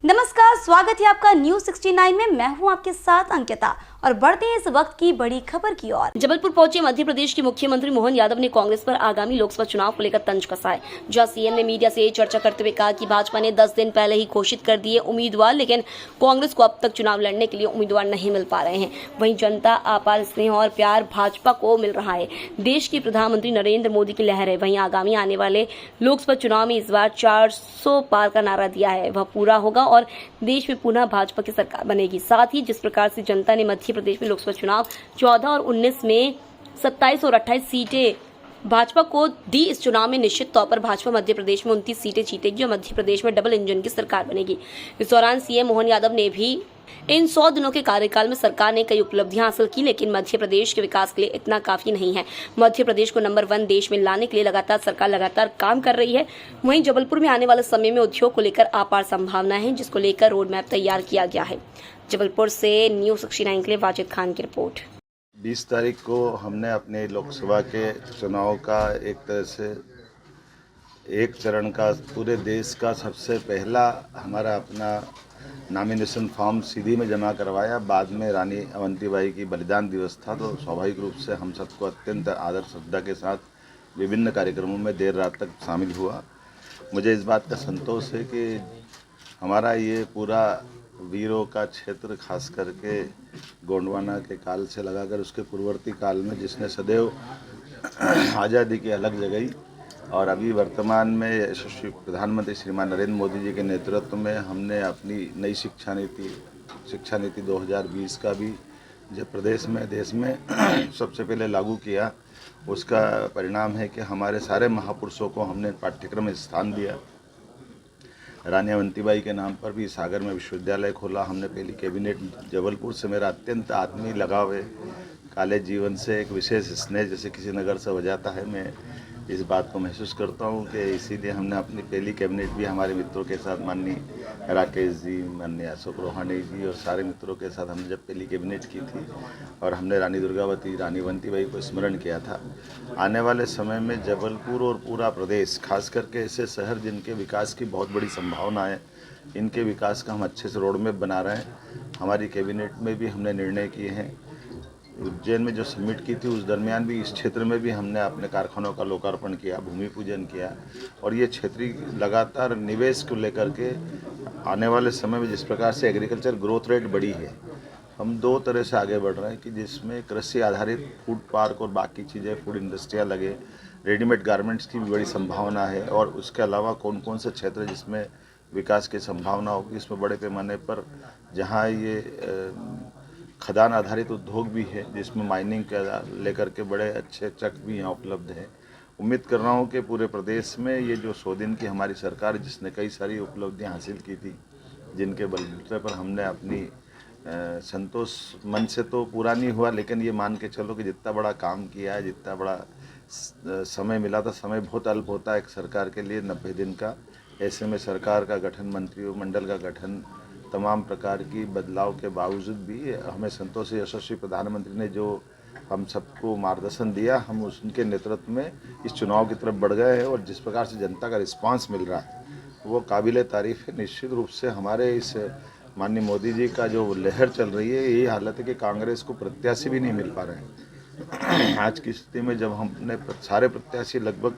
नमस्कार, स्वागत है आपका न्यूज 69 में। मैं हूं आपके साथ अंकिता और बढ़ते हैं इस वक्त की बड़ी खबर की ओर। जबलपुर पहुंचे मध्य प्रदेश के मुख्यमंत्री मोहन यादव ने कांग्रेस पर आगामी लोकसभा चुनाव को लेकर तंज कसा है, जहां सीएम ने मीडिया से चर्चा करते हुए कहा कि भाजपा ने 10 दिन पहले ही घोषित कर दिए उम्मीदवार, लेकिन कांग्रेस को अब तक चुनाव लड़ने के लिए उम्मीदवार नहीं मिल पा रहे हैं। वहीं जनता अपार स्नेह और प्यार भाजपा को मिल रहा है। देश के प्रधानमंत्री नरेंद्र मोदी की लहर है। वहीं आगामी आने वाले लोकसभा चुनाव में इस बार 400 पार का नारा दिया है, वह पूरा होगा और देश में पुनः भाजपा की सरकार बनेगी। साथ ही जिस प्रकार से जनता ने मध्य प्रदेश में लोकसभा चुनाव 14 और 19 में 27 और 28 सीटें भाजपा को दी, इस चुनाव में निश्चित तौर पर भाजपा मध्य प्रदेश में 29 सीटें जीतेगी और मध्य प्रदेश में डबल इंजन की सरकार बनेगी। इस दौरान सीएम मोहन यादव ने भी इन 100 दिनों के कार्यकाल में सरकार ने कई उपलब्धियां हासिल की, लेकिन मध्य प्रदेश के विकास के लिए इतना काफी नहीं है। मध्य प्रदेश को नंबर 1 देश में लाने के लिए सरकार लगातार काम कर रही है। वहीं जबलपुर में आने वाले समय में उद्योग को लेकर अपार संभावना है, जिसको लेकर रोड मैप तैयार किया गया है। जबलपुर से न्यूज 69 के लिए वाजिद खान की रिपोर्ट। 20 तारीख को हमने अपने लोकसभा के चुनाव का एक तरह से एक चरण का पूरे देश का सबसे पहला हमारा अपना नॉमिनेशन फॉर्म सीधी में जमा करवाया। बाद में रानी अवंतीबाई की बलिदान दिवस था, तो स्वाभाविक रूप से हम सबको अत्यंत आदर श्रद्धा के साथ विभिन्न कार्यक्रमों में देर रात तक शामिल हुआ। मुझे इस बात का संतोष है कि हमारा ये पूरा वीरों का क्षेत्र, खास करके गोंडवाना के काल से लगाकर उसके पूर्ववर्ती काल में, जिसने सदैव आज़ादी की अलग जगाई, और अभी वर्तमान में यशस्वी प्रधानमंत्री श्रीमान नरेंद्र मोदी जी के नेतृत्व में हमने अपनी नई शिक्षा नीति 2020 का भी जब प्रदेश में देश में सबसे पहले लागू किया, उसका परिणाम है कि हमारे सारे महापुरुषों को हमने पाठ्यक्रम में स्थान दिया। रानी अवंतीबाई के नाम पर भी सागर में विश्वविद्यालय खोला हमने। पहली कैबिनेट जबलपुर से मेरा अत्यंत आत्मीय लगाव है। कॉलेज जीवन से एक विशेष स्नेह जैसे किसी नगर से हो जाता है। मैं इस बात को महसूस करता हूँ कि इसीलिए हमने अपनी पहली कैबिनेट भी हमारे मित्रों के साथ, माननीय राकेश जी, माननीय अशोक रोहानी जी और सारे मित्रों के साथ हमने जब पहली कैबिनेट की थी, और हमने रानी दुर्गावती, रानी अवंतीबाई को स्मरण किया था। आने वाले समय में जबलपुर और पूरा प्रदेश, खास करके ऐसे शहर जिनके विकास की बहुत बड़ी संभावना है, इनके विकास का हम अच्छे से रोड मैप बना रहे हैं। हमारी कैबिनेट में भी हमने निर्णय किए हैं। उज्जैन में जो समिट की थी उस दरमियान भी इस क्षेत्र में भी हमने अपने कारखानों का लोकार्पण किया, भूमि पूजन किया, और ये क्षेत्रीय लगातार निवेश को लेकर के आने वाले समय में जिस प्रकार से एग्रीकल्चर ग्रोथ रेट बढ़ी है, हम 2 तरह से आगे बढ़ रहे हैं कि जिसमें कृषि आधारित फूड पार्क और बाकी चीज़ें, फूड इंडस्ट्रियाँ लगे, रेडीमेड गारमेंट्स की भी बड़ी संभावना है, और उसके अलावा कौन कौन से क्षेत्र जिसमें विकास की संभावना होगी। इसमें बड़े पैमाने पर जहाँ ये खदान आधारित उद्योग भी है, जिसमें माइनिंग के लेकर के बड़े अच्छे ट्रक भी यहाँ उपलब्ध हैं। उम्मीद कर रहा हूँ कि पूरे प्रदेश में ये जो 100 दिन की हमारी सरकार, जिसने कई सारी उपलब्धियाँ हासिल की थी, जिनके बलबूते पर हमने अपनी संतोष मन से तो पूरा नहीं हुआ, लेकिन ये मान के चलो कि जितना बड़ा काम किया है, जितना बड़ा समय मिला था, समय बहुत अल्प होता है एक सरकार के लिए, 90 दिन का। ऐसे में सरकार का गठन, मंत्रिमंडल का गठन, तमाम प्रकार की बदलाव के बावजूद भी हमें संतोष है। यशस्वी प्रधानमंत्री ने जो हम सबको मार्गदर्शन दिया, हम उनके नेतृत्व में इस चुनाव की तरफ बढ़ गए हैं, और जिस प्रकार से जनता का रिस्पांस मिल रहा है वो काबिले तारीफ़ है। निश्चित रूप से हमारे इस माननीय मोदी जी का जो लहर चल रही है, यही हालत है कि कांग्रेस को प्रत्याशी भी नहीं मिल पा रहे हैं। आज की स्थिति में जब हमने सारे प्रत्याशी लगभग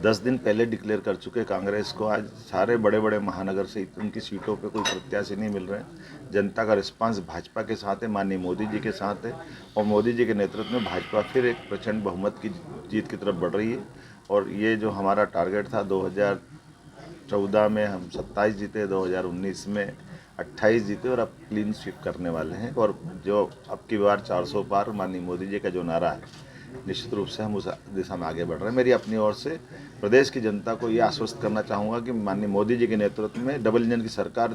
10 दिन पहले डिक्लेयर कर चुके कांग्रेस को, आज सारे बड़े बड़े महानगर से उनकी सीटों पे कोई प्रत्याशी नहीं मिल रहे हैं। जनता का रिस्पांस भाजपा के साथ है, माननीय मोदी जी के साथ है, और मोदी जी के नेतृत्व में भाजपा फिर एक प्रचंड बहुमत की जीत की तरफ बढ़ रही है। और ये जो हमारा टारगेट था 2014 में हम 27 जीते, 2019 में 28 जीते, और अब क्लीन स्वीप करने वाले हैं। और जो अब की बार 400 पार माननीय मोदी जी का जो नारा है, निश्चित रूप से हम उस दिशा में आगे बढ़ रहे हैं। मेरी अपनी ओर से प्रदेश की जनता को ये आश्वस्त करना चाहूँगा कि माननीय मोदी जी के नेतृत्व में डबल इंजन की सरकार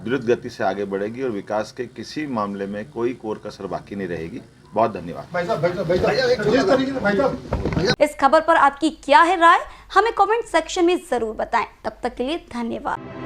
द्रुत गति से आगे बढ़ेगी और विकास के किसी मामले में कोई कोर कसर बाकी नहीं रहेगी। बहुत धन्यवाद। इस खबर पर आपकी क्या है राय, हमें कमेंट सेक्शन में जरूर बताएं। तब तक के लिए धन्यवाद।